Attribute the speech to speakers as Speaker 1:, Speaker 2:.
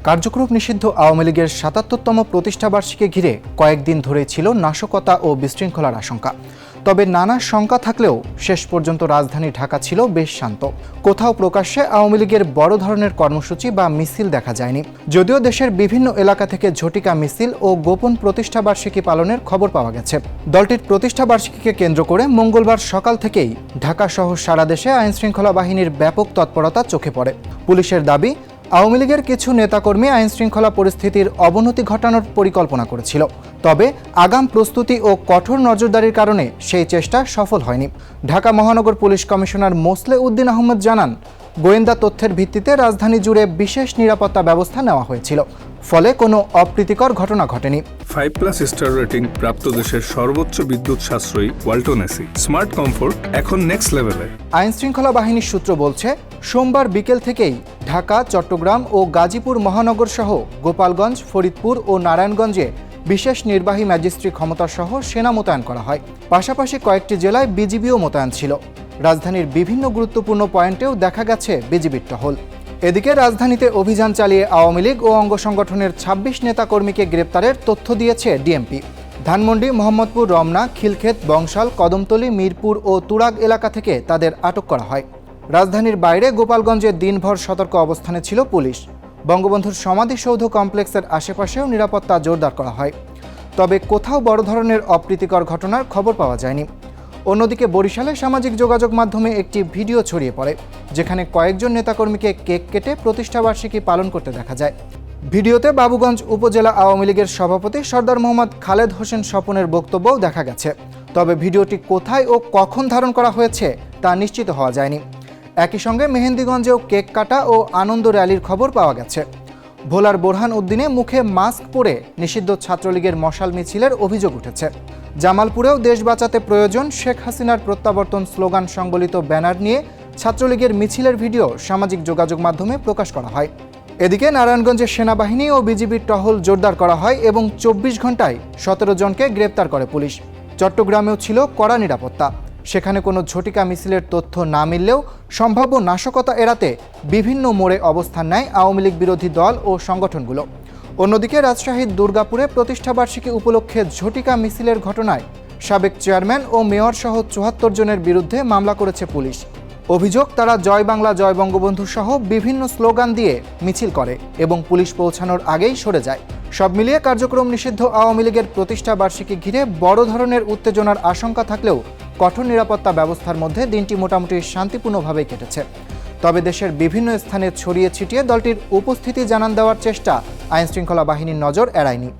Speaker 1: কার্যক্রম নিষিদ্ধ আওয়ামী লীগের ৭৭তম প্রতিষ্ঠাবার্ষিকী ঘিরে কয়েকদিন ধরেই ছিল নাশকতা ও বিশৃঙ্খলার আশঙ্কা। তবে নানা শঙ্কা থাকলেও শেষ পর্যন্ত রাজধানী ঢাকা ছিল বেশ শান্ত। কোথাও প্রকাশ্যে আওয়ামী লীগের বড় ধরনের কর্মসূচি বা মিছিল দেখা যায়নি। যদিও দেশের বিভিন্ন এলাকা থেকে ঝটিকা মিছিল ও গোপন প্রতিষ্ঠাবার্ষিকী পালনের খবর পাওয়া গেছে। দলটির প্রতিষ্ঠাবার্ষিকীকে কেন্দ্র করে মঙ্গলবার সকাল থেকেই ঢাকাসহ সারা দেশে আইনশৃঙ্খলা বাহিনীর ব্যাপক তৎপরতা চোখে পড়ে। পুলিশের দাবি, আওয়ামী লীগের কিছু নেতাকর্মী আইনশৃঙ্খলা পরিস্থিতির অবনতি ঘটানোর পরিকল্পনা করেছিল। তবে আগাম প্রস্তুতি ও কঠোর নজরদারির কারণে সেই চেষ্টা সফল হয়নি। ঢাকা মহানগর police commissioner Moseley Uddin Ahmed জানান, গোয়েন্দা তথ্যের ভিত্তিতে রাজধানী জুড়ে বিশেষ নিরাপত্তা ব্যবস্থা নেওয়া হয়েছিল, ফলে কোনো অপ্রীতিকর ঘটনা ঘটেনি।
Speaker 2: 5+ স্টার রেটিং প্রাপ্ত দেশের সর্বোচ্চ বিদ্যুৎ সাশ্রয়ী ওয়ালটন এসি স্মার্ট কমফোর্ট এখন নেক্সট লেভেলে।
Speaker 1: আইনশৃঙ্খলা বাহিনীর সূত্র বলছে, সোমবার বিকেল থেকেই ঢাকা, চট্টগ্রাম ও গাজীপুর মহানগর সহ গোপালগঞ্জ, ফরিদপুর ও নারায়ণগঞ্জে বিশেষ নির্বাহী ম্যাজিস্ট্রেট ক্ষমতাসহ সেনা মোতায়েন করা হয়। পাশাপাশি কয়েকটি জেলায় বিজিবিও মোতায়েন ছিল। রাজধানীর বিভিন্ন গুরুত্বপূর্ণ পয়েন্টেও দেখা গেছে বিজিবির টহল। এদিকে রাজধানীতে অভিযান চালিয়ে আওয়ামী লীগ ও অঙ্গ সংগঠনের ২৬ নেতাকর্মীকে গ্রেপ্তারের তথ্য দিয়েছে ডিএমপি। ধানমন্ডি, মোহাম্মদপুর, রমনা, খিলক্ষেত, বংশাল, কদমতলী, মিরপুর ও তুরাগ এলাকা থেকে তাদের আটক করা হয়। রাজধানীর বাইরে গোপালগঞ্জে দিনভর সতর্ক অবস্থানে ছিল পুলিশ। বঙ্গবন্ধুর সমাধিসৌধ কমপ্লেক্সের আশেপাশেও নিরাপত্তা জোরদার করা হয়। তবে কোথাও বড় ধরনের অপ্রীতিকর ঘটনার খবর পাওয়া যায়নি। অন্যদিকে বরিশালে সামাজিক যোগাযোগ মাধ্যমে একটি ভিডিও ছড়িয়ে পড়ে, যেখানে কয়েকজন নেতাকর্মীকে কেক কেটে প্রতিষ্ঠাবার্ষিকী পালন করতে দেখা যায়। ভিডিওতে বাবুগঞ্জ উপজেলা আওয়ামী লীগের সভাপতি সর্দার মোহাম্মদ খালেদ হোসেন স্বপনের বক্তব্যও দেখা গেছে। তবে ভিডিওটি কোথায় ও কখন ধারণ করা হয়েছে তা নিশ্চিত হওয়া যায়নি। একই সঙ্গে মেহেন্দিগঞ্জেও কেক কাটা ও আনন্দ র্যালির খবর পাওয়া গেছে। ভোলার বোরহান উদ্দিনে মুখে মাস্ক পরে নিষিদ্ধ ছাত্রলীগের মশাল মিছিলের অভিযোগ উঠেছে। জামালপুরেও দেশ বাঁচাতে প্রয়োজন, শেখ হাসিনার প্রত্যাবর্তন স্লোগান সংবলিত ব্যানার নিয়ে ছাত্রলীগের মিছিলের ভিডিও সামাজিক যোগাযোগ মাধ্যমে প্রকাশ করা হয়। এদিকে নারায়ণগঞ্জে সেনাবাহিনী ও বিজিবির টহল জোরদার করা হয় এবং ২৪ ঘন্টায় ১৭ জনকে গ্রেপ্তার করে পুলিশ। চট্টগ্রামেও ছিল কড়া নিরাপত্তা। সেখানে কোনো ঝটিকা মিছিলের তথ্য না মিললেও সম্ভাব্য নাশকতা এড়াতে বিভিন্ন মোড়ে অবস্থান নেয় আওয়ামী লীগ বিরোধী দল ও সংগঠনগুলো। অন্যদিকে রাজশাহীর দুর্গাপুরে প্রতিষ্ঠাবার্ষিকী উপলক্ষে ঝটিকা মিছিলের ঘটনায় সাবেক চেয়ারম্যান ও মেয়র সহ ৭৪ জনের বিরুদ্ধে মামলা করেছে পুলিশ। অভিযোগ, তারা জয় বাংলা, জয় বঙ্গবন্ধু সহ বিভিন্ন স্লোগান দিয়ে মিছিল করে এবং পুলিশ পৌঁছানোর আগেই সরে যায়। সব মিলিয়ে কার্যক্রম নিষিদ্ধ আওয়ামী লীগের প্রতিষ্ঠাবার্ষিকী ঘিরে বড় ধরনের উত্তেজনার আশঙ্কা থাকলেও কঠোর নিরাপত্তা ব্যবস্থার মধ্যে দিনটি মোটামুটি শান্তিপূর্ণভাবেই কেটেছে। তবে দেশের বিভিন্ন স্থানে ছড়িয়ে ছিটিয়ে দলটির উপস্থিতি জানান দেওয়ার চেষ্টা আইনশৃঙ্খলা বাহিনীর নজর এড়ায়নি।